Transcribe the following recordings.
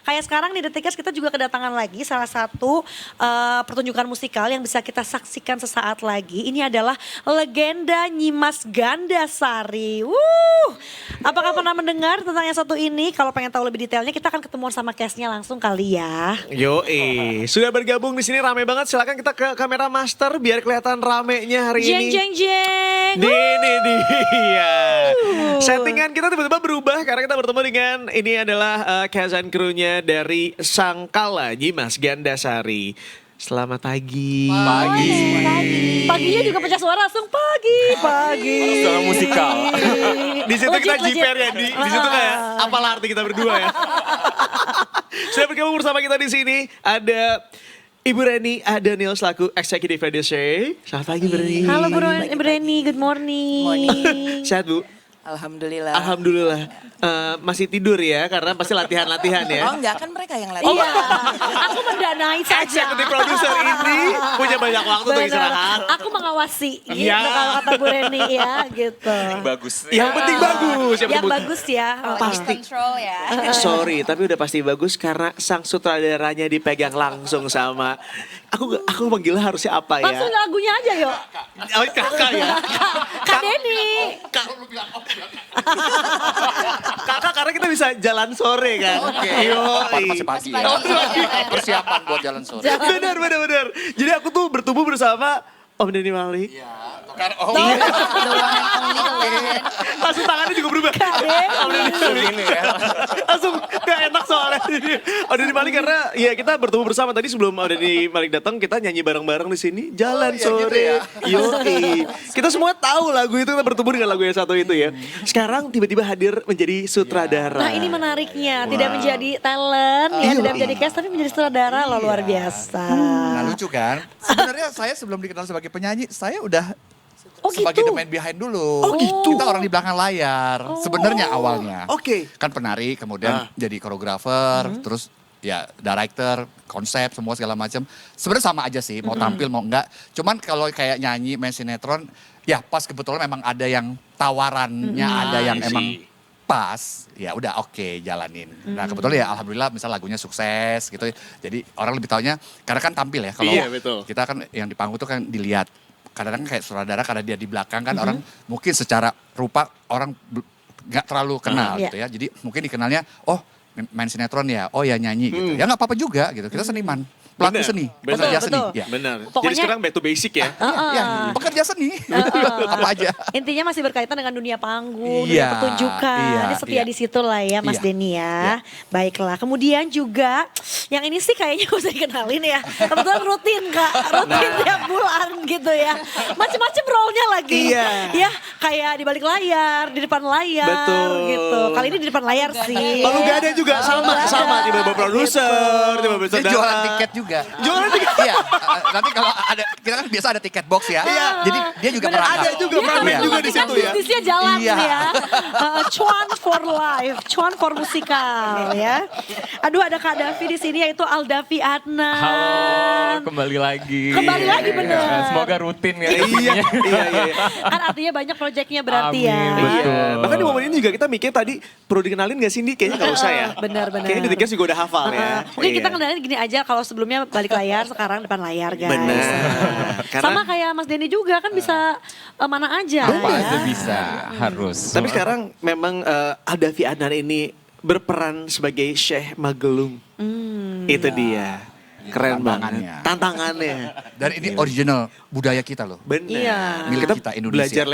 kayak sekarang nih Detikers kita juga kedatangan lagi salah satu pertunjukan musikal yang bisa kita saksikan sesaat lagi. Ini adalah legenda Nyimas Gandasari. Apakah pernah mendengar tentang yang satu ini? Kalau pengen tahu lebih detailnya kita akan ketemuan sama cast-nya langsung kali ya. Sudah bergabung di sini rame banget. Silakan kita ke kamera master biar kelihatan ramenya hari Jeng ini. jeng jeng. Ini dia. Settingan kita tiba-tiba berubah karena kita bertemu dengan ini adalah cast and crew-nya dari Sangkala Nyimas Gandasari. Selamat pagi. Paginya juga pecah suara langsung pagi. Suara musikal. Di situ kita jiper ya, di situ kayak apalah arti kita berdua ya. Sudah bergabung bersama kita di sini ada Ibu Reni Daniel selaku Executive Producer. Selamat pagi Bu Reni. Halo Bu Reni, good morning. Sehat Bu? Alhamdulillah. Alhamdulillah. Masih tidur ya karena pasti latihan-latihan ya. Oh enggak, kan mereka yang latihan. Iya, aku mendanai saja. Executive Producer ini punya banyak waktu untuk istirahat. Aku mengawasi gitu Iya. kalau kata Bu Reni ya gitu. Bagus. Yang penting bagus. Yang bagus ya. Pasti. Control ya. Sorry, tapi udah pasti bagus karena sang sutradaranya dipegang langsung sama. Aku manggilnya harusnya apa ya? Langsung lagunya aja yuk. Oh, kakak ya. Kak Denny. Kakak karena kita bisa jalan sore kan. Oke. Masih pagi ya. Persiapan buat jalan sore. Benar. Jadi aku tuh bertumbuh bersama Om Denny Malik. Langsung tangannya juga berubah. Om Denny Malik. Langsung gak enak soalnya. Om Denny Malik karena ya kita bertumbuh bersama. Tadi sebelum Om Denny Malik datang kita nyanyi bareng-bareng di sini. Jalan sore. Yoi. Kita semua tahu lagu itu, kita bertumbuh dengan lagu yang satu itu ya. Sekarang tiba-tiba hadir menjadi sutradara. Nah ini menariknya, tidak menjadi talent, ya tidak menjadi cast tapi menjadi sutradara loh, luar biasa. Nah lucu kan? Sebenarnya saya sebelum dikenal sebagai penyanyi, saya udah Oh sebagai gitu? the man behind dulu. Oh, gitu? Kita orang di belakang layar. Sebenarnya awalnya. Oke. Kan penari, kemudian jadi koreografer, terus ya director, konsep, semua segala macam. Sebenarnya sama aja sih, mau tampil mau enggak. Cuman kalau kayak nyanyi, main sinetron, ya pas kebetulan memang ada yang tawarannya, ada yang emang pas, ya udah oke, jalanin. Nah kebetulan ya alhamdulillah misal lagunya sukses gitu. Jadi orang lebih taunya karena kan tampil ya. Kalau Iya, betul. kita kan yang di panggung tuh kan dilihat. Kadang-kadang kayak sutradara karena dia di belakang kan orang mungkin secara rupa orang nggak terlalu kenal gitu ya. Jadi mungkin dikenalnya main sinetron ya, oh ya nyanyi gitu. Ya nggak apa-apa juga gitu. Kita seniman, pelaku Bener, seni, bener. pekerja Betul, seni. betul. Ya. Benar. Pokoknya- Jadi sekarang back to basic ya. Ya, pekerja seni. Apa aja. Intinya masih berkaitan dengan dunia panggung, Iya, dunia pertunjukan. iya, Ini setia iya. di situ lah ya Mas Iya, Denny ya. iya. Baiklah. Kemudian juga yang ini sih kayaknya gak usah dikenalin ya. Kebetulan rutin Kak, rutin tiap bulan gitu ya. Macem-macem role-nya lagi. Iya. Ya kayak di balik layar, di depan layar Betul. gitu. Kali ini di depan layar sih. Lalu gak ada juga sama tiba-tiba produser, tiba-tiba Dia saudara. jualan tiket juga. Jualan tiket. Iya, nanti kalau ada, kita kan biasa ada tiket box ya. Iya. Jadi dia juga Bener, merangkap. Ada juga Dia merangkap harus juga di memastikan situ ya. bisnisnya jalan Iya. ya. Cuan for life, cuan for musikal ya. Aduh ada Kak Davi di sini yaitu Aldavi Adnan. Halo, kembali lagi. Kembali lagi, bener. Semoga rutin ya. Iya. Kan artinya banyak proyeknya berarti ya. Amin, betul. Iya. Bahkan di momen ini juga kita mikir tadi perlu dikenalin gak sih Ndi? Kayaknya gak usah ya. Benar. Kayaknya di Tikers juga udah hafal ya. Mungkin kita Iya. kenalin gini aja kalau sebelumnya balik layar sekarang depan layar guys. Benar. Sama kayak Mas Denny juga kan bisa mana aja Apa ya. aja bisa, harus. Tapi sekarang memang Aldavi Adnan ini berperan sebagai Syekh Magelung. Itu dia. Keren banget. Tantangannya. Tantangannya. Dan ini original budaya kita loh. Benar. Iya. Milik kita Indonesia. Belajar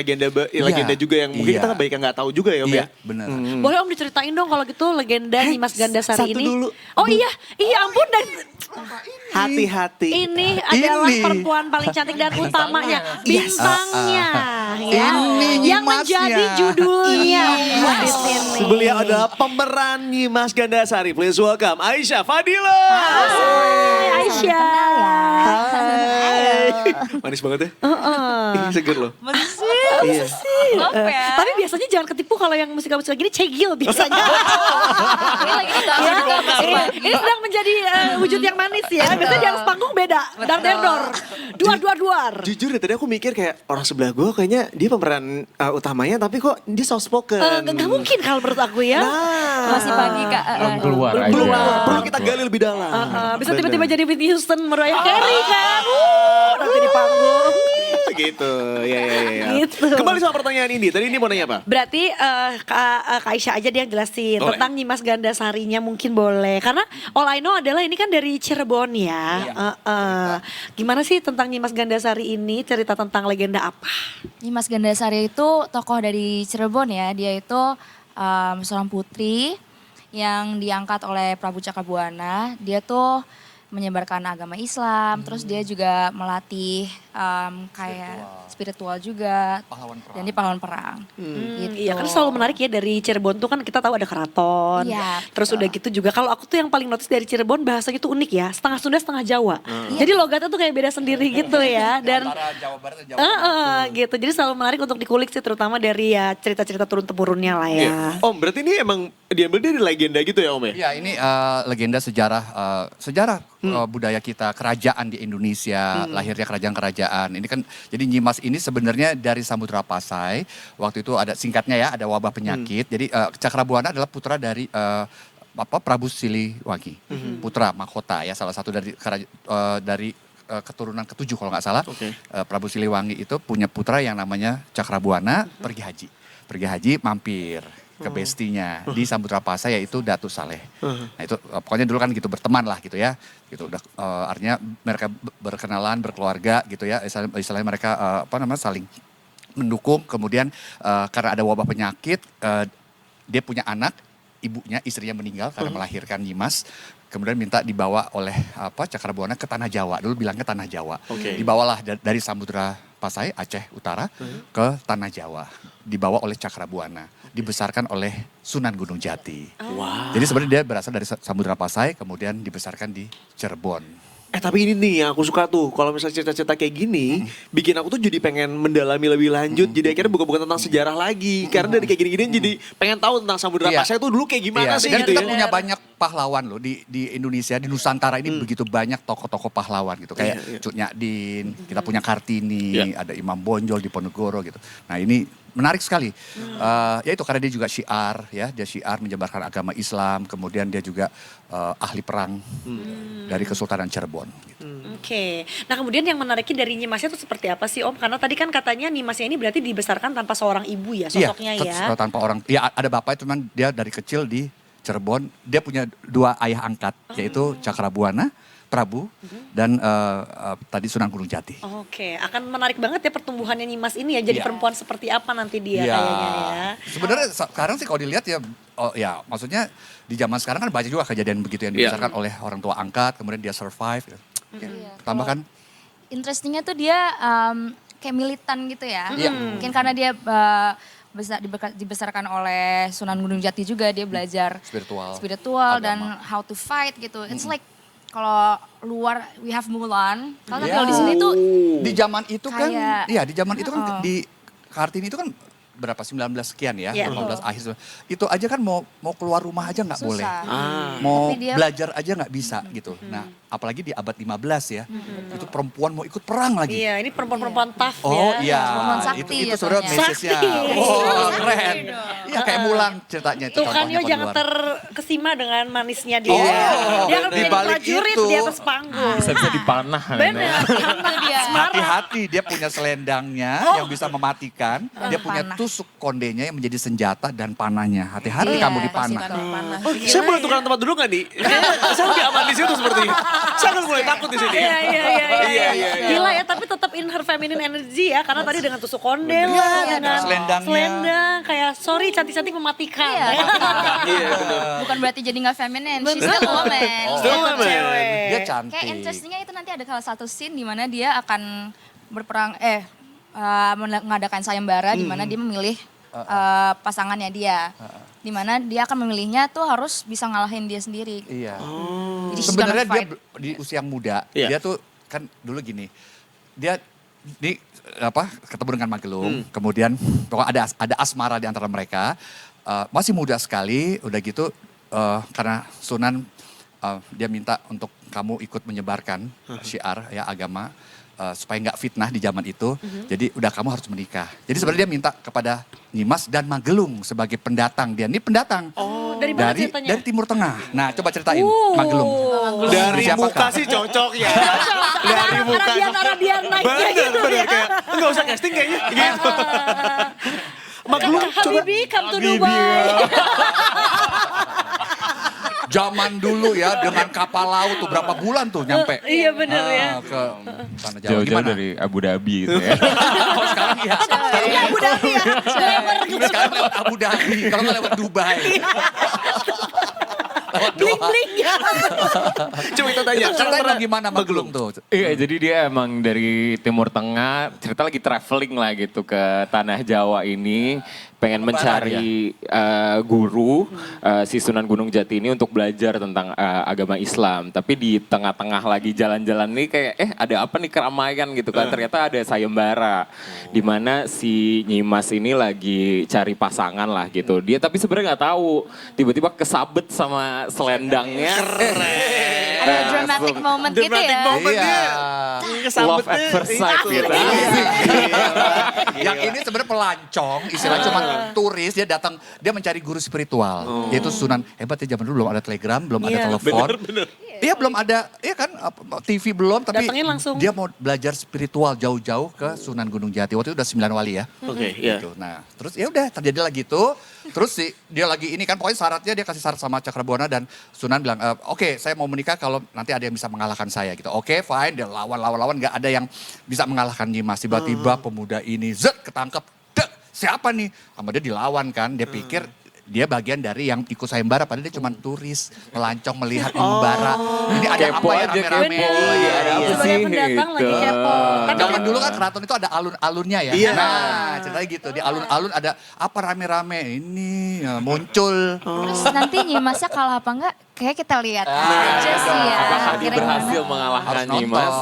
legenda juga yang mungkin Iya. kita kan banyak yang nggak tahu juga ya Om ya. Iya, benar. Boleh Om diceritain dong kalau gitu legenda Nyimas Gandasari satu ini. dulu. Oh iya ampun dan Hati-hati. ini adalah Ini. perempuan paling cantik dan utamanya Yes. bintangnya ya. Ini Yang Nyimasnya. menjadi judulnya di sini. Beliau adalah pemeran Nyimas Gandasari. Please welcome Aisyah Fadila. Hai Aisyah. Hai. Manis banget ya. Ih, seger loh. Iya. Iya. Love ya. Tapi biasanya jangan ketipu kalau yang musikal-musikal gini cegil biasanya. Ini lagi kita Ini sedang menjadi wujud yang manis ya. Biasanya di atas panggung beda. Dar-der-dor. Duar. Jujur deh tadi aku mikir kayak orang sebelah gue kayaknya dia pemeran utamanya tapi kok dia soft spoken. Gak mungkin kalau menurut aku ya. Nah, masih pagi Kak. Belum keluar aja. belum perlu kita gali lebih dalam. Bisa tiba-tiba jadi Whitney Houston Mariah Carey kan. Nanti di panggung. Gitu, ya. Gitu. Kembali sama pertanyaan ini. Tadi ini mau nanya apa? Berarti Kak Aisyah aja dia yang jelasin Boleh. tentang Nyimas Gandasarinya mungkin boleh. Karena all I know adalah ini kan dari Cirebon ya. Gimana sih tentang Nyimas Gandasari ini? Cerita tentang legenda apa? Nyimas Gandasari itu tokoh dari Cirebon ya. Dia itu seorang putri yang diangkat oleh Prabu Cakrabuana. Dia tuh menyebarkan agama Islam, terus dia juga melatih kayak spiritual juga, Pahlawan perang. dan dia pahlawan perang. Gitu. Iya kan selalu menarik ya dari Cirebon tuh kan kita tahu ada keraton. Iya, Terus udah gitu juga kalau aku tuh yang paling notice dari Cirebon bahasanya tuh unik ya, setengah Sunda setengah Jawa. Jadi logatnya tuh kayak beda sendiri gitu ya. Dan Antara Jawa Barat dan Jawa Tengah. gitu. Jadi selalu menarik untuk dikulik sih terutama dari ya cerita-cerita turun-temurunnya lah ya. Iya. Om, berarti ini emang diambil dari legenda gitu ya Om ya? Iya, ini legenda sejarah budaya kita, kerajaan di Indonesia, lahirnya kerajaan-kerajaan. Ini kan jadi Nyimas ini sebenarnya dari Samudra Pasai. Waktu itu ada singkatnya ya, ada wabah penyakit. Jadi Cakrabuana adalah putra dari Prabu Siliwangi, putra mahkota ya, salah satu dari keturunan ketujuh kalau nggak salah. Oke. Prabu Siliwangi itu punya putra yang namanya Cakrabuana, pergi haji mampir ke bestinya di Samudra Pasai yaitu Datu Saleh. Nah itu pokoknya dulu kan gitu berteman lah gitu ya. Gitu udah artinya mereka berkenalan, berkeluarga gitu ya. Istilahnya mereka saling mendukung. Kemudian karena ada wabah penyakit dia punya anak, istrinya meninggal karena melahirkan Nyimas. Kemudian minta dibawa oleh Cakrabuana ke Tanah Jawa. Dulu bilangnya Tanah Jawa. Oke. Dibawalah dari Samudra Pasai, Aceh Utara ke Tanah Jawa. Dibawa oleh Cakrabuana. Dibesarkan oleh Sunan Gunung Jati. Wow. Jadi sebenarnya dia berasal dari Samudra Pasai, kemudian dibesarkan di Cirebon. Tapi ini nih yang aku suka tuh, kalau misalnya cerita-cerita kayak gini, bikin aku tuh jadi pengen mendalami lebih lanjut. Jadi akhirnya bukan tentang sejarah lagi. Karena dari kayak gini-gini jadi pengen tahu tentang Samudra Iya. Pasai tuh dulu kayak gimana sih dan gitu kita ya. punya banyak pahlawan loh di Indonesia, di Nusantara ini begitu banyak tokoh-tokoh pahlawan gitu. Kayak Iya. Cut Nyadin, kita punya Kartini, Iya. ada Imam Bonjol di Ponorogo gitu. Nah ini menarik sekali. Ya itu karena dia juga syiar ya, dia syiar menyebarkan agama Islam, kemudian dia juga ahli perang dari Kesultanan Cirebon. Gitu. Oke. Nah kemudian yang menariknya dari Nyimasnya itu seperti apa sih Om? Karena tadi kan katanya Nyimasnya ini berarti dibesarkan tanpa seorang ibu ya sosoknya ya. Tanpa orang, ya ada bapak itu cuman dia dari kecil di Cirebon, dia punya dua ayah angkat, yaitu Cakrabuana, Prabu, dan tadi Sunan Gunung Jati. Oke, akan menarik banget ya pertumbuhannya Nyimas ini ya. Jadi Iya. perempuan seperti apa nanti dia Iya. kayaknya ya. Sebenarnya sekarang sih kalau dilihat ya, maksudnya di zaman sekarang kan banyak juga kejadian begitu yang Iya. dibesarkan oleh orang tua angkat, kemudian dia survive. Ya. Iya. Tambahkan, Interestingnya tuh dia kayak militan gitu ya. Iya. Mungkin karena dia dibesarkan oleh Sunan Gunung Jati juga, dia belajar spiritual, dan agama. how to fight gitu. It's like kalau luar we have Mulan, kalau Iya. kalau di sini tuh di zaman itu kan, Kayak- iya di zaman itu kan di Kartini itu kan berapa 19 sekian ya, Iya. 18 akhir. Itu aja kan mau keluar rumah aja nggak boleh. susah. Mau Tapi dia- belajar aja nggak bisa gitu. Nah, apalagi di abad 15 ya. Itu perempuan mau ikut perang lagi. Iya, ini perempuan-perempuan tough Oh ya. iya, Perempuan sakti itu sebenarnya jatuhnya. message-nya. Sakti. Oh keren. Iya kayak Mulan ceritanya. itu Tuh kan contohnya Yo jangan keluar. terkesima dengan manisnya dia. Oh, Dia akan di menjadi balik prajurit itu. di atas panggung. Bisa dipanah. Benar. Itu dia. Hati-hati, dia punya selendangnya yang bisa mematikan. Dia punya Panah. tusuk kondenya yang menjadi senjata dan panahnya. Hati-hati Iya, kamu Pasti dipanah. kan panah. Saya boleh tukeran tempat duduk gak nih? Saya lebih aman di situ sepertinya. Saya akan mulai takut di sini. Iya. Gila ya, tapi tetap in her feminine energy ya. Karena tadi dengan tusuk konde lah, dengan selendangnya. selendang. Kayak sorry cantik-cantik mematikan. Iya. Ya. Iya benar. Bukan berarti jadi nggak feminine, she's still a woman. Still a woman. Dia cantik. Kayak interestingnya itu nanti ada salah satu scene di mana dia akan berperang, mengadakan sayembara di mana dia memilih pasangannya dia. Di mana dia akan memilihnya tuh harus bisa ngalahin dia sendiri. Iya. Jadi she's Sebenarnya gonna dia fight. di usia muda, Iya. dia tuh kan dulu gini. Dia ketemu dengan Magelung, kemudian pokoknya ada asmara di antara mereka. Masih muda sekali, udah gitu karena Sunan dia minta untuk kamu ikut menyebarkan syiar ya agama supaya nggak fitnah di zaman itu. Jadi udah kamu harus menikah. Jadi sebenarnya dia minta kepada Nyimas dan Magelung sebagai pendatang. Dia ini pendatang. Dari mana dari ceritanya? dari Timur Tengah. Nah, coba ceritain Magelung. Dari Siapakah? muka sih cocok ya. Dari muka. Arabian naiknya Bener, gitu bener ya. kayak nggak usah casting kayaknya gitu. Magelung coba. Habibi come to Dubai. Zaman dulu ya dengan kapal laut tuh berapa bulan tuh nyampe. Iya bener ya. Ke tanah Jawa Jauh-jauh gimana? dari Abu Dhabi gitu ya. Oh, sekarang iya. Sekarang Iya Abu Dhabi ya. Glamour gitu. sekarang lewat Abu Dhabi, kalau nggak lewat Dubai. Lewat Doha. Bling-bling ya. Coba kita tanya. Ceritain dong gimana Magelung tuh. Iya, jadi dia emang dari Timur Tengah, cerita lagi traveling lah gitu ke tanah Jawa ini, pengen mencari guru si Sunan Gunung Jati ini untuk belajar tentang agama Islam. Tapi di tengah-tengah lagi jalan-jalan nih kayak ada apa nih keramaian gitu kan. Ternyata ada sayembara di mana si Nyimas ini lagi cari pasangan lah gitu. Dia tapi sebenarnya nggak tahu, tiba-tiba kesabet sama selendangnya. Ada dramatic moment gitu Dramatic ya. moment Iya. dia. Love at first sight gitu. Yang ini sebenarnya pelancong, istilah cuma turis, dia datang, dia mencari guru spiritual. Yaitu Sunan, hebat ya zaman dulu belum ada telegram, belum ada Iya. telepon. Iya belum ada, iya kan TV belum, tapi Datangin langsung. dia mau belajar spiritual jauh-jauh ke Sunan Gunung Jati. Waktu itu udah 9 wali ya. Oke, iya. Gitu. Nah, terus ya udah terjadi lagi itu. Terus dia lagi ini kan pokoknya syaratnya dia kasih syarat sama Cakrabuana dan Sunan bilang, oke saya mau menikah kalau nanti ada yang bisa mengalahkan saya gitu. Oke fine, dia lawan nggak ada yang bisa mengalahkan Nyimas. Tiba-tiba pemuda ini ketangkep. Dek, siapa nih? Sama dia dilawan kan, dia pikir dia bagian dari yang ikut sayembara padahal dia cuma turis, melancong melihat membara. Ini ada Kepo apa ya aja, rame-rame? kepo. Iya, ada apa Sebagai sih pendatang lagi gitu. kepo. Kan Zaman dulu kan keraton itu ada alun-alunnya ya. Iya. Nah, ceritanya gitu. Di alun-alun ada apa rame-rame ini muncul. Terus nanti Nyimasnya kalah apa enggak? Kayak kita lihat aja sih ya. Apakah dia Kira-kira berhasil gimana? mengalahkan Harus nonton. Nyimas?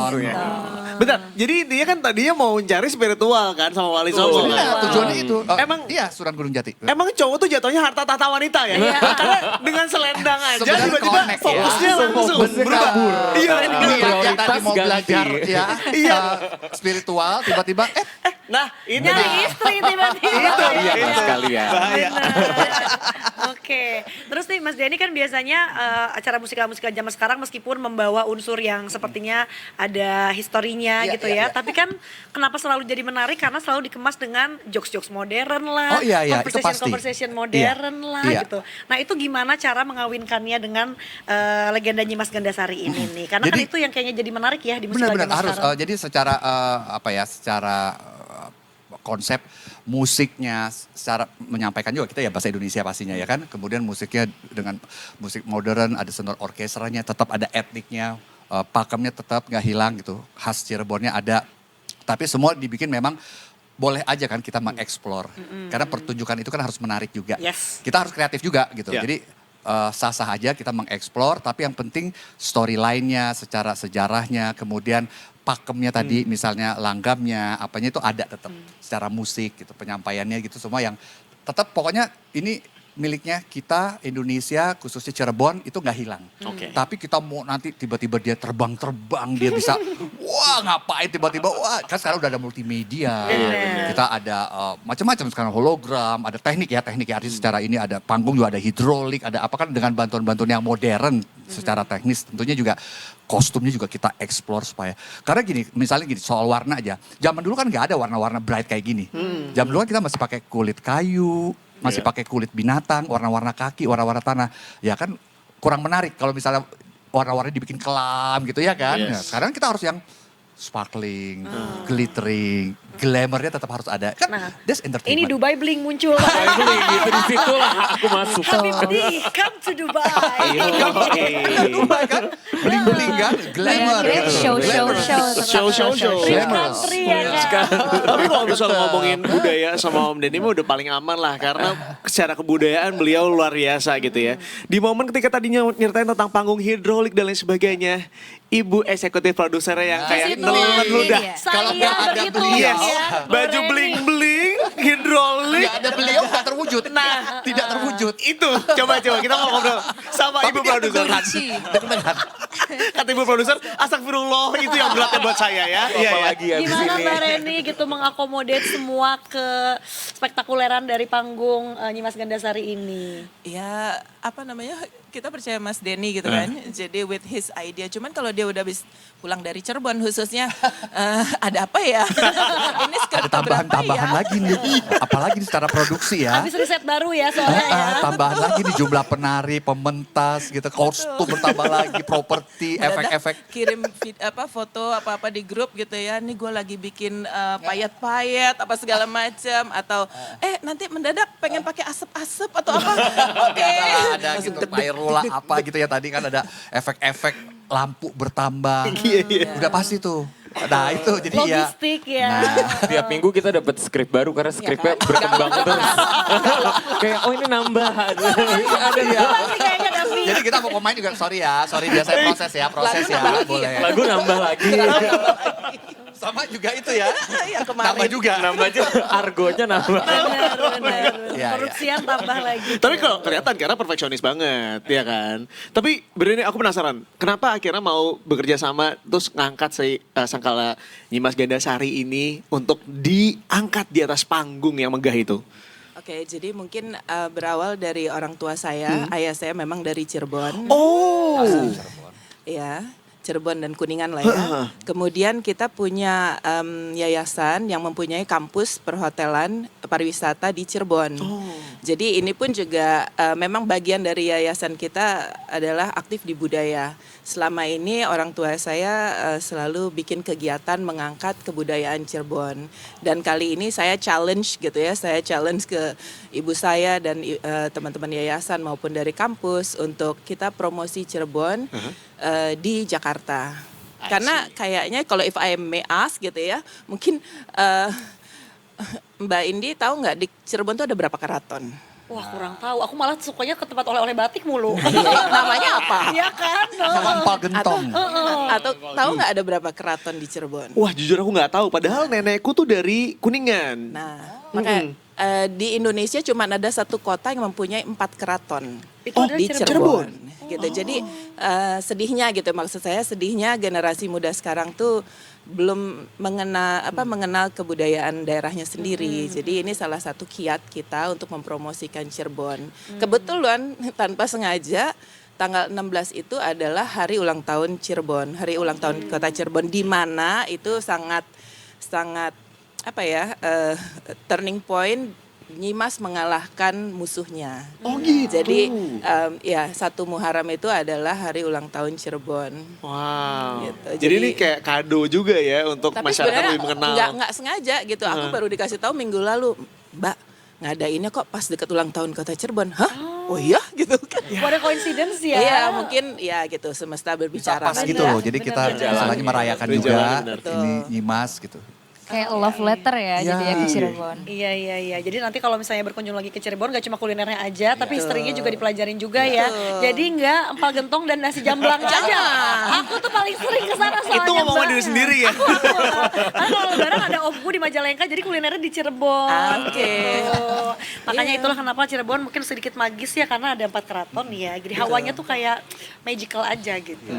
Bentar, jadi dia kan tadinya mau mencari spiritual kan sama Wali Songo. Iya, kan? tujuannya itu. Emang- iya Sunan Gunung Jati. Emang cowok tuh jatuhnya harta tahta wanita ya? Karena dengan selendang aja Sebenarnya tiba-tiba connect ya. fokusnya langsung berubah. Iya, Ini yang Prioritas tadi mau ganti. belajar ya Iya. spiritual tiba-tiba nah ini Nyari nih. istri tiba-tiba. Iya kan sekalian. Bahaya. Oke, terus nih Mas Denny kan biasanya acara musikal-musikal zaman sekarang meskipun membawa unsur yang sepertinya ada historinya Iya, gitu iya, ya, iya. tapi kan kenapa selalu jadi menarik karena selalu dikemas dengan jokes-jokes modern lah, Oh, iya, iya, itu pasti. conversation modern Iya, lah iya. gitu. Nah itu gimana cara mengawinkannya dengan legenda Nyimas Gandasari ini nih? Karena kan Jadi- itu yang kayaknya jadi menarik ya di musikal benar-benar zaman harus. sekarang. Jadi secara secara konsep musiknya, secara menyampaikan juga kita ya bahasa Indonesia pastinya ya kan. Kemudian musiknya dengan musik modern, ada sonor orkestranya, tetap ada etniknya, pakemnya tetap nggak hilang gitu. Khas Cirebonnya ada. Tapi semua dibikin memang boleh aja kan kita mengeksplor. Karena pertunjukan itu kan harus menarik juga. Yes. Kita harus kreatif juga gitu. Ya. Jadi sah-sah aja kita mengeksplor, tapi yang penting storyline-nya, secara sejarahnya, kemudian pakemnya tadi misalnya langgamnya, apanya itu ada tetap secara musik gitu, penyampaiannya gitu semua yang tetap pokoknya ini miliknya kita Indonesia khususnya Cirebon itu nggak hilang. Oke. Tapi kita mau nanti tiba-tiba dia terbang-terbang, dia bisa wah ngapain tiba-tiba wah kan sekarang udah ada multimedia. Kita ada macam-macam sekarang hologram, ada teknik ya artis secara ini ada panggung juga ada hidrolik, ada apa kan dengan bantuan-bantuan yang modern secara teknis tentunya juga kostumnya juga kita explore supaya karena gini misalnya gini soal warna aja. Zaman dulu kan nggak ada warna-warna bright kayak gini. Zaman dulu kan kita masih pakai kulit kayu, masih pakai kulit binatang, warna-warna kaki, warna-warna tanah. Ya kan kurang menarik kalau misalnya warna-warna dibikin kelam gitu ya kan. Yes. Nah, sekarang kita harus yang sparkling, glittering, glamournya tetap harus ada. Kan Nah, that's Ini entertainment. Dubai Bling muncul. Gitu di situ lah aku masuk. Habibti, come to Dubai. Bener Dubai kan, bling-bling kan, glamour Kira-kira gitu. show. Show. Rich Glamour. country ya kan. Tapi kalau misalnya ngomongin budaya sama Om Denny mah udah paling aman lah. Karena secara kebudayaan beliau luar biasa gitu ya. Di momen ketika tadinya nyeritain tentang panggung hidrolik dan lain sebagainya. Ibu eksekutif produsernya yang kayak Situ nelen lagi ludah. dia. Kalau nggak ada begitu beliau, Yes. baju bling-bling, hidrolik. Nggak ada beliau nggak terwujud. Nah, tidak terwujud. Itu, coba kita mau ngobrol sama ibu produser. Kata ibu produser, astagfirullah itu yang beratnya buat saya ya. Iya, Apalagi abis Gimana ini. Mbak Reni gitu mengakomodir semua ke spektakuleran dari panggung Nyimas Gandasari ini? Ya apa namanya, kita percaya Mas Denny gitu kan. Jadi with his idea. Cuman kalau dia udah habis pulang dari Cirebon khususnya, ada apa ya? Ini Ada skrip tambahan-tambahan ya? lagi nih. Apalagi secara produksi ya. Habis riset baru ya soalnya ya. Tambahan lagi nih jumlah penari, pementas gitu, kostum bertambah lagi, properti, Mendadak efek-efek. kirim foto apa-apa di grup gitu ya. Nih gue lagi bikin payet-payet apa segala macam, atau nanti mendadak pengen pakai asap-asap atau apa. Oke. Ada Langsung gitu, pyrola apa gitu ya, tadi kan ada efek-efek lampu bertambah. Iya. Udah pasti tuh. Nah itu jadi Logistik ya. Nah, Tiap minggu kita dapat skrip baru karena skripnya kan? berkembang terus. Kayak oh ini nambahan. Ada ya. Pasti kayaknya Davi. jadi kita mau pemain juga sorry biasanya proses ya, boleh. Lagu nambah lagi. Sama juga itu ya. Yang kemarin. Tambah juga. Nambah aja argonya nambah. Benar. Ya. Produksian tambah lagi. Tapi kalau kelihatan karena perfeksionis banget, ya kan. Tapi bener aku penasaran, kenapa akhirnya mau bekerja sama terus ngangkat Sangkala Nyimas Gandasari ini untuk diangkat di atas panggung yang megah itu? Oke, jadi mungkin berawal dari orang tua saya. Ayah saya memang dari Cirebon. Oh. Ya, Cirebon dan Kuningan lah ya. Kemudian kita punya yayasan yang mempunyai kampus perhotelan pariwisata di Cirebon. Jadi ini pun juga memang bagian dari yayasan kita adalah aktif di budaya. Selama ini orang tua saya selalu bikin kegiatan mengangkat kebudayaan Cirebon. Dan kali ini saya challenge gitu ya, saya challenge ke ibu saya dan teman-teman yayasan maupun dari kampus untuk kita promosi Cirebon di Jakarta. Karena kayaknya kalau if I may ask gitu ya, mungkin Mbak Indi tahu nggak di Cirebon tuh ada berapa keraton? Wah kurang tahu, aku malah sukanya ke tempat oleh-oleh batik mulu. Namanya apa? Iya kan? Sama empal gentong. Atau tahu nggak ada berapa keraton di Cirebon? Wah jujur aku nggak tahu, padahal nenekku tuh dari Kuningan. Nah, maka di Indonesia cuma ada satu kota yang mempunyai 4 keraton. Itu adalah Di Cirebon. Gitu. Jadi sedihnya gitu, maksud saya sedihnya generasi muda sekarang tuh belum mengenal kebudayaan daerahnya sendiri. Jadi ini salah satu kiat kita untuk mempromosikan Cirebon. Kebetulan tanpa sengaja tanggal 16 itu adalah hari ulang tahun Cirebon, hari ulang tahun kota Cirebon, di mana itu sangat turning point. Nyimas mengalahkan musuhnya. Oh gitu. Jadi ya 1 Muharram itu adalah hari ulang tahun Cirebon. Wow. Gitu. Jadi ini kayak kado juga ya untuk Tapi masyarakat sebenarnya lebih mengenal. nggak sengaja gitu. Aku baru dikasih tahu minggu lalu, Mbak ngadainnya kok pas deket ulang tahun kota Cirebon. Hah? Oh iya gitu kan. What a coincidence ya. Iya mungkin ya gitu semesta berbicara. Pas kan gitu ya. loh, jadi kita Benar-benar. misalnya merayakan Benar, juga benar. ini Nyimas gitu. Kayak love letter ya Iya. jadinya ke Cirebon. Iya. Jadi nanti kalau misalnya berkunjung lagi ke Cirebon gak cuma kulinernya aja, tapi historinya juga dipelajarin juga ya. Jadi nggak empal gentong dan nasi jamblang aja. Aku tuh paling sering ke sana soalnya. Itu ngomong sama Mbak. diri sendiri ya. Karena kalau lebaran ada omku di Majalengka, jadi kulinernya di Cirebon. Oke. Gitu. Makanya itulah kenapa Cirebon mungkin sedikit magis ya, karena ada 4 keraton ya. Jadi hawanya tuh kayak magical aja gitu.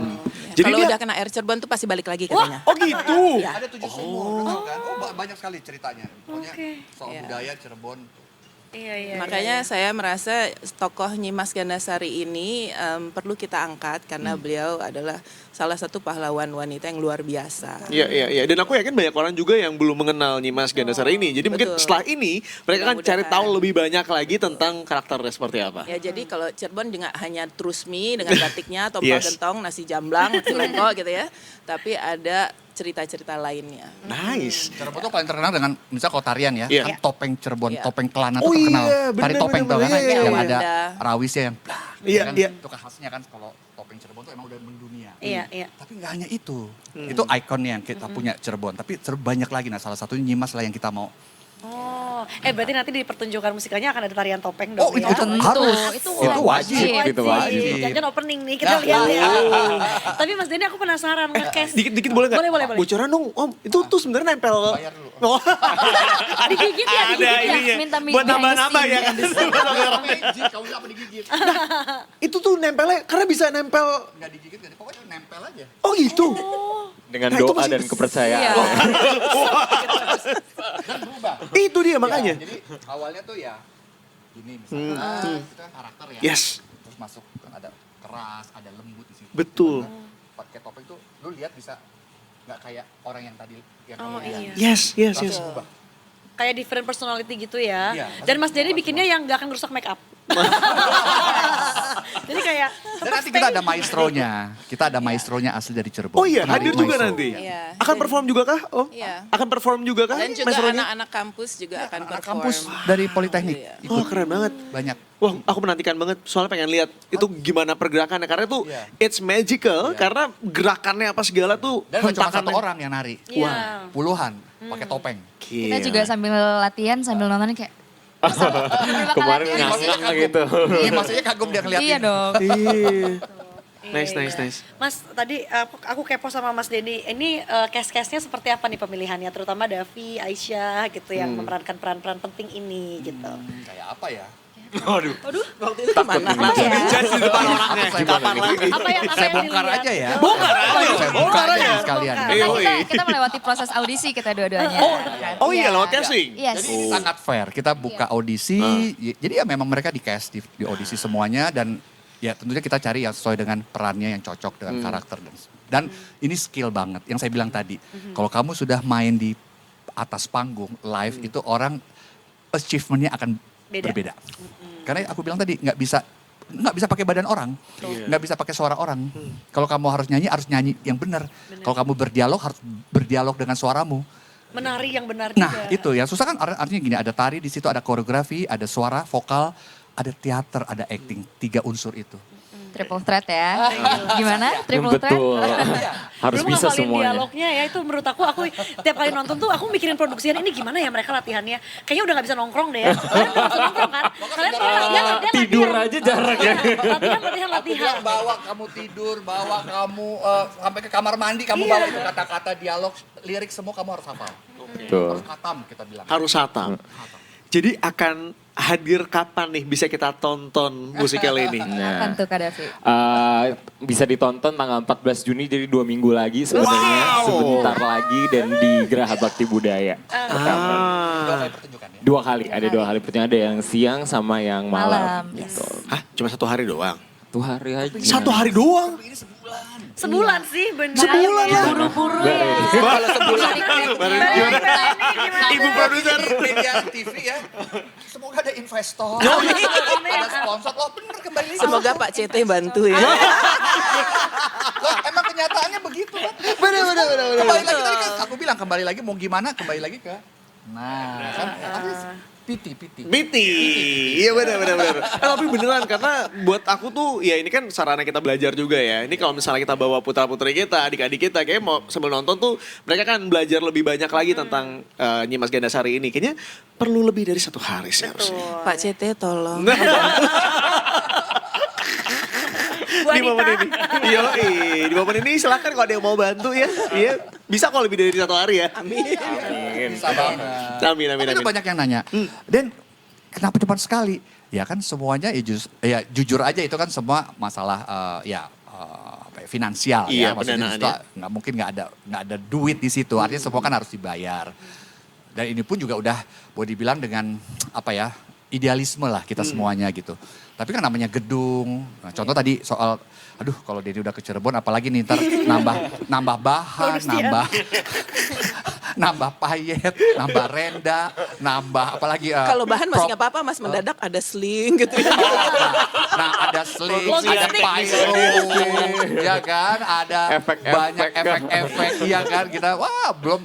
Jadi Kalau dia- udah kena air Cirebon tuh pasti balik lagi katanya. Oh gitu. Ada 7 sumur, betul kan? Banyak sekali ceritanya. Pokoknya Oke. soal Iya. budaya Cirebon. Iya. Makanya saya merasa tokoh Nyimas Gandasari ini perlu kita angkat karena beliau adalah salah satu pahlawan wanita yang luar biasa. Iya. Dan aku yakin banyak orang juga yang belum mengenal Nyimas Gandasari ini. Jadi mungkin Betul. setelah ini mereka akan cari Mudah-mudahan. tahu lebih banyak lagi tentang karakternya seperti apa. Ya jadi kalau Cirebon juga hanya trusmi dengan batiknya, tompal Yes. gentong, nasi jamblang, cilengko gitu ya. Tapi ada cerita-cerita lainnya. Nice. Cirebon tuh paling terkenal dengan misalnya kalau tarian ya, Iya. kan topeng Cirebon, Iya. topeng Kelana Oh tuh terkenal. iya, Tari bener, topeng bener, tau kan, bener, iya, yang iya. ada Ada. rawisnya yang blah, Iya, kan? iya. Itu khasnya kan kalau topeng Cirebon tuh emang udah mendunia. Iya. Tapi nggak hanya itu. Itu ikonnya yang kita punya Cirebon. Tapi banyak lagi. Nah salah satunya Nyimas lah yang kita mau Oh, berarti nanti di pertunjukan musikalnya akan ada tarian topeng dong Oh, ya? itu harus. Itu wajib. Itu wajib. Jangan opening nih, kita lihat ya. Tapi Mas Denny aku penasaran nge-cast. Dikit boleh nggak? Boleh. Bocoran dong, Om. Itu tuh sebenarnya nempel. Bayar dulu. Oh. Digigit ya, Ada digigit ya. ininya. Minta Buat nambah-nambah ya kan. Magic, kamu apa digigit? Itu tuh nempelnya karena bisa nempel. Nggak digigit, pokoknya nempel aja. Oh gitu. Dengan Nah, itu doa masih- dan kepercayaan. Iya. Dan berubah. Itu dia makanya. Ya, jadi awalnya tuh ya gini misalnya itu kan karakter ya. Yes. Terus masuk kan ada keras, ada lembut di situ. Betul. Pakai topeng tuh lu lihat bisa nggak kayak orang yang tadi yang Oh kamu lihat. iya. Yes. Berubah. Kayak different personality gitu ya. Iya. Dan Mas Denny bikinnya yang gak akan rusak make up. Jadi kayak Dan nanti kita ada maestronya. Kita ada maestronya asli dari Cirebon. Oh iya, Penari hadir juga maestro. nanti. Iya. Akan perform juga kah, Om? Iya. Akan perform juga kah? Dan juga maestronya? anak-anak kampus juga akan Anak perform. kampus dari Politeknik. Iya. Oh keren banget. Banyak. Wah, aku menantikan banget. Soalnya pengen lihat itu gimana pergerakannya. Karena itu Iya. it's magical. Karena gerakannya apa segala tuh. Dan nggak cuma satu hentakannya. orang yang nari. Iya. Puluhan pakai topeng. Kita Gila. juga sambil latihan, sambil nonton kayak Kemarin ngangak gitu. Iya, maksudnya kagum dia ngeliatin. iya dong. Iya. Nice. Mas, tadi aku kepo sama Mas Denny. Ini cast-castnya seperti apa nih pemilihannya? Terutama Davi, Aisyah gitu yang memerankan peran-peran penting ini gitu. Kayak apa ya? Waduh. Waktu itu gimana? Langsung dijudge di depan orangnya. Kapan lagi? Apa yang Saya yang bongkar dilihat? aja ya. Bongkar aja. Saya bongkar aja sekalian. Bongkar. Karena Yoi. kita melewati proses audisi kita dua-duanya. Oh iya, Iya. lewat casting. Yes. Jadi sangat fair. Kita buka audisi, jadi ya memang mereka di cast di audisi semuanya dan ya tentunya kita cari yang sesuai dengan perannya yang cocok dengan karakter dan ini skill banget. Yang saya bilang tadi, kalau kamu sudah main di atas panggung live itu orang achievementnya akan Beda. berbeda. Karena aku bilang tadi nggak bisa pakai badan orang, nggak bisa pakai suara orang. Kalau kamu harus nyanyi yang benar. Kalau kamu berdialog harus berdialog dengan suaramu. Menari yang benar Nah juga. itu yang susah kan artinya gini, ada tari di situ, ada koreografi, ada suara, vokal, ada teater, ada acting, 3 unsur itu. Triple threat ya. Gimana? Triple threat? Betul. Harus Belum bisa ngapalin semuanya. dialognya ya, itu menurut aku tiap kali nonton tuh aku mikirin produksinya ini gimana ya mereka latihannya. Kayaknya udah gak bisa nongkrong deh ya. Kalian udah gak bisa nongkrong kan? Kalian tuh latihan. Tidur aja jarang ya. Latihan. Aku bilang bawa kamu tidur, bawa kamu sampai ke kamar mandi, kamu bawa itu kata-kata dialog, lirik semua kamu harus hafal. Betul. Harus khatam kita bilang. Harus hatam. Jadi akan hadir kapan nih bisa kita tonton musikal ini? Apaan tuh Kak Davi? Bisa ditonton tanggal 14 Juni, jadi 2 minggu lagi sebenarnya. Wow. Sebentar lagi dan di Geraha Bakti Budaya. Ah. Pertunjukan ya. 2 kali, ada 2 kali pertunjukan. Ada yang siang sama yang malam. Malam, yes. Gitu. Hah? Cuma 1 hari doang? 1 hari aja. 1 hari doang? Sebulan sih bener. Sebulan ya? Buru-buru ya. Kalau sebulan. Gimana? Ibu produser. Media TV ya. Semoga ada investor. Amin. Ada sponsor. Oh bener kembali lagi. Semoga Pak CT bantu ya. Loh, emang kenyataannya begitu kan? Bener. Kembali lagi tadi kan aku bilang kembali lagi mau gimana kembali lagi ke. Nah kan piti. Biti. Iya benar. Tapi beneran karena buat aku tuh ya ini kan sarana kita belajar juga ya. Ini kalau misalnya kita bawa putra-putri kita, adik-adik kita kayak mau sambil nonton tuh mereka kan belajar lebih banyak lagi tentang Nyimas Gandasari ini. Kayaknya perlu lebih dari 1 hari sih harusnya. Pak CT tolong. Bu Di momen Anita. ini. Yoi, di momen ini silakan kalau ada yang mau bantu ya. Iya, bisa kok lebih dari 1 hari ya. Amin. Bisa banget. Amin. Tapi itu banyak yang nanya. Dan kenapa cepat sekali? Ya kan semuanya ya jujur aja itu kan semua masalah apa ya, finansial Iya, ya. Maksudnya pendanaan itu nggak mungkin nggak ada duit di situ. Artinya semua kan harus dibayar. Dan ini pun juga udah boleh dibilang dengan apa ya idealisme lah kita semuanya gitu. Tapi kan namanya gedung. Nah, contoh tadi soal, aduh kalau Denny udah ke Cirebon apalagi nih ntar nambah bahan, nambah payet, nambah renda, nambah apalagi. Kalau bahan masih prop. nggak apa-apa Mas, mendadak ada sling gitu ya. Nah ada sling, ada Logistik. pyro, ya kan, ada Efek-efek. banyak efek-efek, ya kan, kita wah belum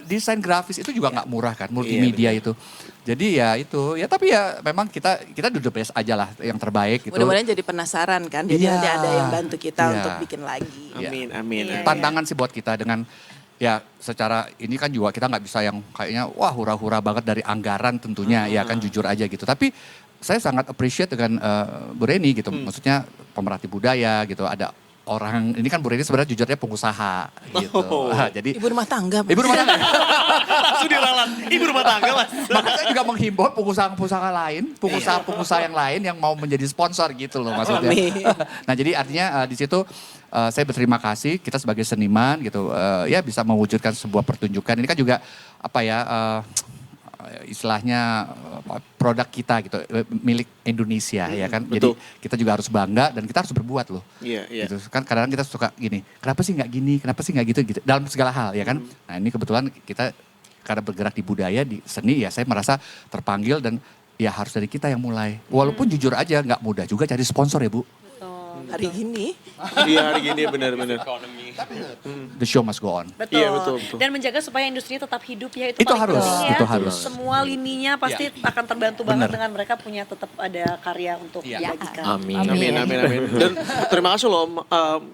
desain grafis itu juga nggak murah kan, multimedia itu. Jadi ya itu, ya tapi ya memang kita do the best aja lah, yang terbaik gitu. Mudah-mudahan jadi penasaran kan, jadi Iya. nanti ada yang bantu kita Iya. untuk bikin lagi. Amin. Tantangan sih buat kita dengan ya secara ini kan juga kita nggak bisa yang kayaknya wah hura-hura banget dari anggaran tentunya ya kan jujur aja gitu. Tapi saya sangat appreciate dengan Bu Reni gitu. Maksudnya pemerhati budaya gitu. Ada orang, ini kan Bu Reni sebenarnya jujurnya pengusaha gitu. Jadi Ibu rumah tangga. Mas. ibu rumah tangga. Langsung diralat, ibu rumah tangga Mas. Maka saya juga menghimbau pengusaha-pengusaha lain, pengusaha-pengusaha yang lain yang mau menjadi sponsor gitu loh maksudnya. Amin. Nah jadi artinya di situ saya berterima kasih kita sebagai seniman gitu ya bisa mewujudkan sebuah pertunjukan. Ini kan juga apa ya istilahnya produk kita gitu milik Indonesia ya kan. betul. Jadi kita juga harus bangga dan kita harus berbuat loh. Iya, iya. Gitu. Kan kadang-kadang kita suka gini, kenapa sih nggak gini, kenapa sih nggak gitu gitu dalam segala hal ya kan. Nah ini kebetulan kita karena bergerak di budaya, di seni ya saya merasa terpanggil dan ya harus dari kita yang mulai. Walaupun jujur aja nggak mudah juga cari sponsor ya Bu. Hari gini. Iya hari gini benar-benar. The show must go on. Betul. Iya, betul, betul. Dan menjaga supaya industrinya tetap hidup ya itu, Itu paling harus, penting ya. itu harus. Semua lininya pasti akan terbantu banget dengan mereka punya tetap ada karya untuk Iya. dibagikan. Amin. Amin, amin, amin. Dan terima kasih loh Om,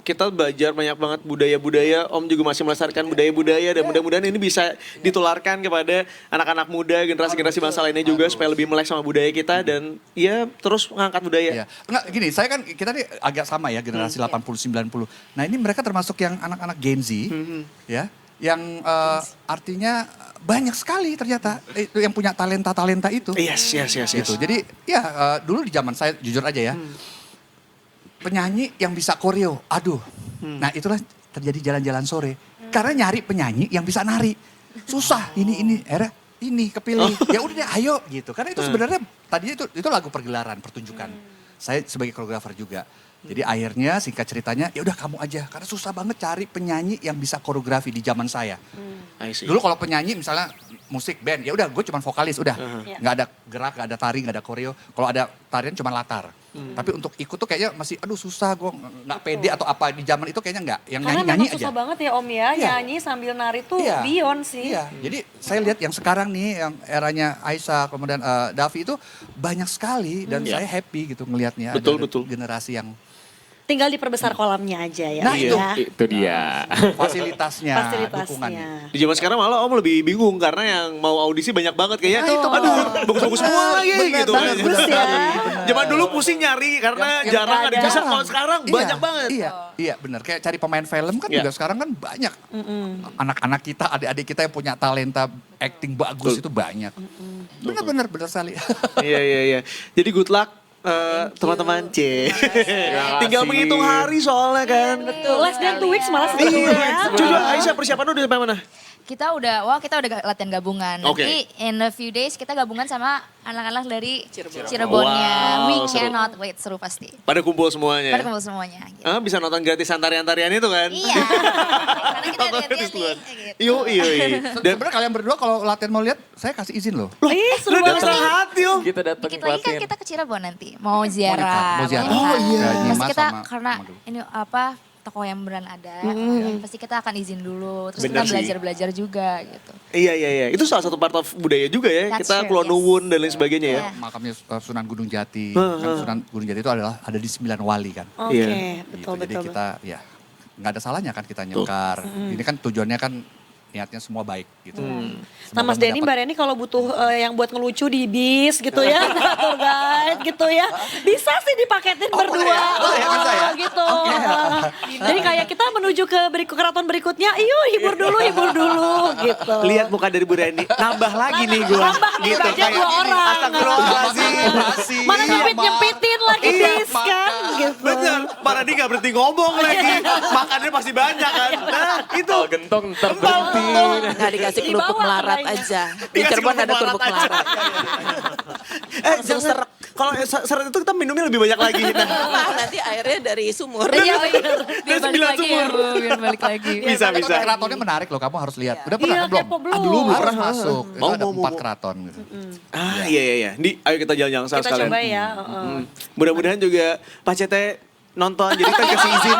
kita belajar banyak banget budaya-budaya, Om juga masih melestarikan budaya-budaya dan mudah-mudahan ini bisa ditularkan kepada anak-anak muda, generasi-generasi bangsa lainnya juga supaya lebih melek sama budaya kita dan ya terus mengangkat budaya. Iya. Enggak gini, saya kan kita nih agak sama ya generasi 80-90. Nah ini mereka termasuk yang anak-anak Gen Z ya. Yang artinya banyak sekali ternyata itu yang punya talenta-talenta itu. Yes. Gitu. Jadi ya dulu di zaman saya jujur aja ya. Penyanyi yang bisa koreo, aduh. Nah itulah terjadi jalan-jalan sore. Karena nyari penyanyi yang bisa nari. Susah ini. Akhirnya ini kepilih. Ya udah deh ayo gitu. Karena itu sebenarnya tadinya itu lagu pergelaran, pertunjukan. Saya sebagai koreografer juga. Jadi akhirnya singkat ceritanya ya udah kamu aja. Karena susah banget cari penyanyi yang bisa koreografi di zaman saya. I see. Dulu kalau penyanyi misalnya musik band ya udah gue cuma vokalis udah nggak ada gerak nggak ada tari nggak ada koreo kalau ada tarian cuma latar tapi untuk ikut tuh kayaknya masih aduh susah gue nggak pede atau apa di zaman itu kayaknya nggak yang Karena nyanyi memang aja susah banget ya Om ya, Iya. nyanyi sambil nari tuh Iya. beyond sih. iya jadi saya lihat yang sekarang nih yang eranya Aisyah kemudian Davi itu banyak sekali dan saya happy gitu ngelihatnya Betul, ada betul. generasi yang Tinggal diperbesar kolamnya aja ya. Nah, Om itu. ya. Itu dia. fasilitasnya dukungannya. Fasilitasnya. Di zaman sekarang malah Om lebih bingung karena yang mau audisi banyak banget kayaknya. Nah, itu. Aduh, bagus-bagus semua lagi Benar, gitu. benar, kayaknya. Bagus ya. Zaman dulu pusing nyari karena Yang jarang ada ada. bisa. Kalau sekarang banyak banget. Iya benar. Kayak cari pemain film kan Iya. juga sekarang kan banyak. Anak-anak kita, adik-adik kita yang punya talenta acting bagus itu banyak. Benar sekali. Iya. Jadi good luck teman-teman C. Tinggal kasih. menghitung hari soalnya kan. Betul. Less than 2 weeks malah sebetulnya Iya. ya. Coba Aisyah persiapan udah sampai mana? Kita udah latihan gabungan. Oke. Nanti in a few days kita gabungan sama anak-anak dari Cirebon. Cirebonnya. Wow, We seru. cannot wait, seru pasti. Pada kumpul semuanya. Pada kumpul semuanya. Gitu. Bisa nonton gratisan tarian-tarian itu kan? Iya. Karena kita Nonton lihat-lihat gratis duluan. nih. Gitu. Iya. Dan sebenarnya kalian berdua kalau latihan mau lihat, saya kasih izin loh. Seru Udah banget. dengan senang hati Om. Kita datang Dikit lagi kan pelatihan. kita ke Cirebon nanti. Mau ziarah. Mau ziarah. mau Oh, iya. Pasti Nyimas kita sama karena Madu. ini apa tokoh yang beneran ada. Pasti kita akan izin dulu. Terus Bener kita sih. belajar-belajar juga gitu. Iya. Itu salah satu part of budaya juga ya. That's Kita true, Kulon yes. Nuwun dan lain sebagainya ya. Iya. Makamnya Sunan Gunung Jati. Kan Sunan Gunung Jati itu ada di 9 wali kan. Oke, Iya. betul. Jadi kita ya nggak ada salahnya kan kita nyengkar. Ini kan tujuannya kan niatnya semua baik gitu. Nah Mas Denny, Mbak Reni kalau butuh yang buat ngelucu di bis gitu ya, tour guide gitu ya, bisa sih dipaketin berdua. boleh ya, bisa ya? Gitu. Jadi kayak kita menuju ke keraton berikutnya, yuk hibur dulu gitu. Lihat muka dari Bu Reni, nambah lagi nih gue. Nambah nih, udah aja 2 orang. Astagfirullahaladzim. Mana nyempit-nyempitin lagi bis kan gitu. Bener, Pak Radi gak berhenti ngomong lagi. Makannya pasti banyak kan. Nah itu. Kalau gentong ntar berhenti. Nggak dikasih Di kerupuk bawah melarat kayaknya. aja. Di Dikasih Cirebon ada kerupuk kerupuk melarat aja. melarat. Jangan seret. Kalau seret itu kita minumnya lebih banyak lagi. Nah, Wah, nanti airnya dari sumur. Iya bener. Biar Dan balik 9 lagi ya sumur. Bu, biar balik lagi. bisa. Keratonnya menarik loh, kamu harus lihat. Udah pernah Iya, kan belum? kepo belum. belum Harus pernah. masuk. Itu Mau, ada mau, 4 mau. keraton gitu. Iya. Ayo kita jalan-jalan sama Kita sekalian. coba ya. Mudah-mudahan juga Pak Cete nonton, jadi kita dikasih izin.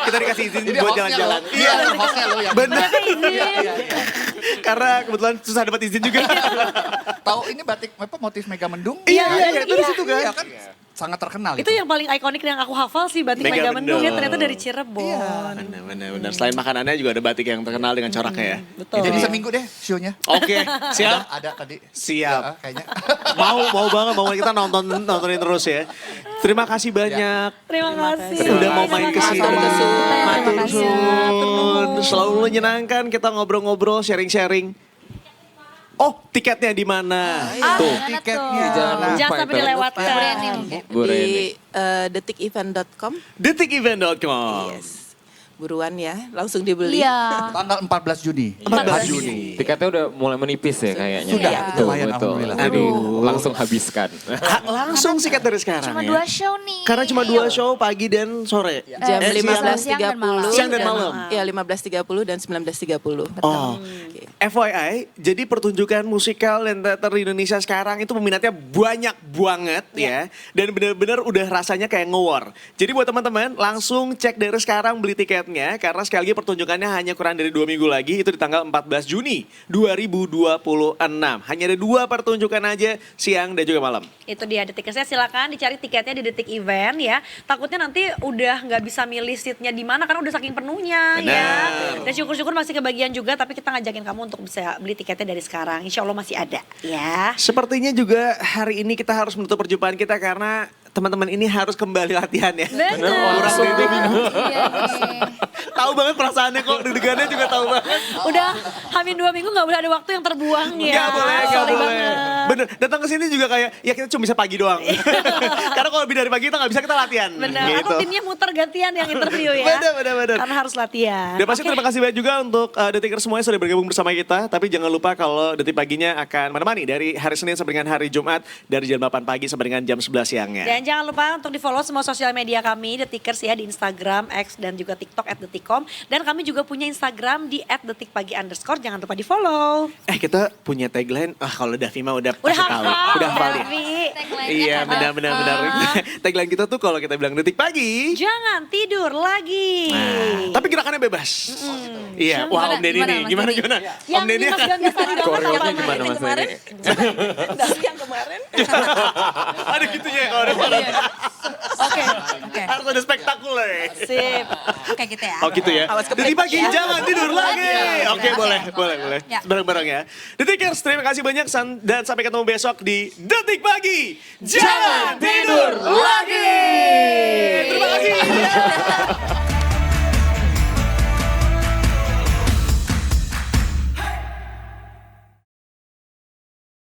Kita dikasih izin Jadi buat hostnya jalan-jalan. lo, iya hostnya lo yang Bener. Iya. Karena kebetulan susah dapat izin juga. Tahu ini batik apa motif Mega Mendung? Iya, itu di situ kan. Iya kan. sangat terkenal Itu yang paling ikonik yang aku hafal sih batik Megamendung ya, ternyata dari Cirebon. Benar. Selain makanannya juga ada batik yang terkenal dengan coraknya ya. Betul. Jadi seminggu deh show-nya. Oke, siap. Ada tadi. Siap. Kayaknya. Mau banget, kita nontonin terus ya. Terima kasih banyak. Terima kasih. Udah mau main ke sini. Sama-sama. Matur Terima kasih. suwun. Selalu menyenangkan kita ngobrol-ngobrol, sharing-sharing. Oh, tiketnya di mana? Tuh. tiketnya. Jangan sampai dilewatkan. Bu Reni mungkin. Bu Reni. Di detikevent.com. Detikevent.com. Yes. Buruan ya, langsung dibeli. Iya. Tanggal 14 Juni. 14 Juni. Tiketnya udah mulai menipis ya kayaknya. Sudah, Betul, lumayan, betul. alhamdulillah. Jadi langsung habiskan. Langsung sikat dari sekarang Cuma ya. 2 show nih. Karena cuma 2 show pagi dan sore. Jam siang dan 15.30. malam. Siang dan malam. Iya, 15.30 dan 19.30. Oh, FYI, jadi pertunjukan musikal dan teater di Indonesia sekarang itu peminatnya banyak banget ya. Dan benar-benar udah rasanya kayak nge-war. Jadi buat teman-teman langsung cek dari sekarang beli tiketnya. Karena sekali lagi pertunjukannya hanya kurang dari 2 minggu lagi. Itu di tanggal 14 Juni 2026. Hanya ada 2 pertunjukan aja, siang dan juga malam. Itu dia detiknya, silakan dicari tiketnya di Detik Event ya. Takutnya nanti udah nggak bisa milih seatnya di mana karena udah saking penuhnya ya. Dan syukur-syukur masih kebagian juga, tapi kita ngajakin kamu untuk bisa beli tiketnya dari sekarang. Insya Allah masih ada ya. Sepertinya juga hari ini kita harus menutup perjumpaan kita karena teman-teman ini harus kembali latihan ya. Benar. Kurang dari 2 minggu. Iya nih. Tahu banget perasaannya kok, deg-degannya juga tahu banget. Udah hamin 2 minggu nggak boleh ada waktu yang terbuang ya. Gak boleh, gak Sorry boleh. banget. Bener, datang ke sini juga kayak, ya kita cuma bisa pagi doang. Karena kalau lebih dari pagi kita nggak bisa, kita latihan. Benar, Gitu. atau timnya muter gantian yang interview ya. Bener. Karena harus latihan. Dan pasti Oke. terima kasih banyak juga untuk Detiker semuanya sudah bergabung bersama kita. Tapi jangan lupa kalau Detik Paginya akan menemani dari hari Senin sampai dengan hari Jumat. Dari jam 8 pagi sampai dengan jam 11 siangnya. Dan jangan lupa untuk di-follow semua sosial media kami, Detikers ya, di Instagram, X, dan juga TikTok @detikcom. Dan kami juga punya Instagram di @detikpagi_. Jangan lupa di-follow. Kita punya tagline, kalau Davi mah udah pasti tahu. hafal, Udah hafal ya. Davi. Tagline-nya Iya kan benar. apa? Tagline kita tuh kalau kita bilang Detik Pagi. Jangan tidur lagi. Tapi gerakannya bebas. Iya, wah Om Deddy Gimana, nih, Mas gimana Deddy? gimana? Yang Om Deddy Dimas akan Gandasari banget Koreonya apa gimana namanya? Mas kemarin? Deddy? Dari yang kemarin. ada gitunya kalau ada Oke. harus ada spektakuler. Sip. Oke gitu ya. Oh gitu ya. Awas Detik keplek. Pagi jangan tidur lagi. Oke, Oke. boleh. Ya. Bareng-bareng ya. Detikers, terima kasih banyak dan sampai ketemu besok di Detik Pagi. Jangan tidur lagi. Terima kasih.